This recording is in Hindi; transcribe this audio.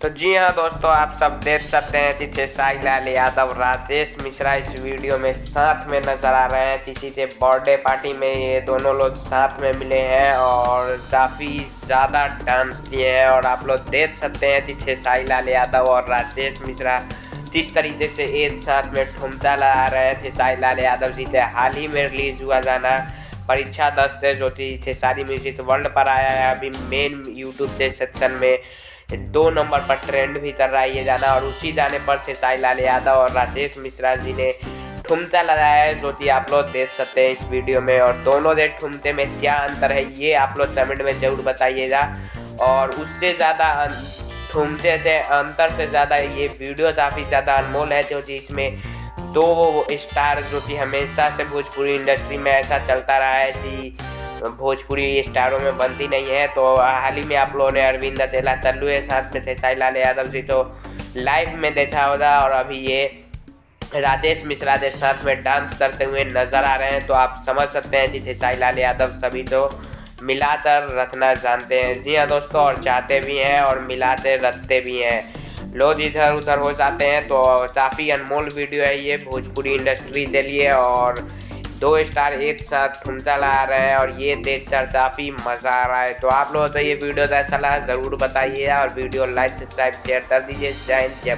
तो जी हाँ दोस्तों, आप सब देख सकते हैं कि खेसारी लाल यादव राजेश मिश्रा इस वीडियो में साथ में नजर आ रहे हैं। किसी के बर्थडे पार्टी में ये दोनों लोग साथ में मिले हैं और काफ़ी ज़्यादा डांस किए हैं। और आप लोग देख सकते हैं कि खेसारी लाल यादव और राजेश मिश्रा किस तरीके से एक साथ में ठुमका लगा रहे हैं। खेसारी लाल यादव जी के हाल ही में रिलीज हुआ गाना परीक्षा 10 थे, जो कि खेसारी म्यूजिक वर्ल्ड पर आया है। अभी मेन यूट्यूब के सेक्शन में 2 नंबर पर ट्रेंड भी कर रहा है ये गाना। और उसी गाने पर खेसारी लाल यादव और राजेश मिश्रा जी ने ठुमका लगाया है, जो कि आप लोग देख सकते हैं इस वीडियो में। और दोनों के ठुमके में क्या अंतर है ये आप लोग कमेंट में ज़रूर बताइएगा। और उससे ज़्यादा ठुमके थे अंतर से ज़्यादा ये वीडियो काफ़ी ज़्यादा अनमोल है, क्योंकि इसमें 2 स्टार जो कि हमेशा से भोजपुरी इंडस्ट्री में ऐसा चलता रहा है कि भोजपुरी स्टारों में बनती नहीं है। तो हाल ही में आप लोगों ने अरविंद अकेला चल्लू के साथ में खेसारी लाल यादव जी तो लाइव में देखा होगा, और अभी ये राजेश मिश्रा के साथ में डांस करते हुए नजर आ रहे हैं। तो आप समझ सकते हैं कि खेसारी लाल यादव सभी तो मिलाकर रखना जानते हैं। जी हाँ दोस्तों, और चाहते भी हैं और मिलाते रखते भी हैं। लोग इधर उधर हो जाते हैं। तो काफ़ी अनमोल वीडियो है ये भोजपुरी इंडस्ट्री के लिए। और 2 स्टार एक साथ ठुमका लगा रहे हैं और ये देखकर काफ़ी मज़ा आ रहा है। तो आप लोगों को ये वीडियो कैसा लगा ज़रूर बताइए, और वीडियो लाइक सब्सक्राइब शेयर कर दीजिए। जय हिंद, जय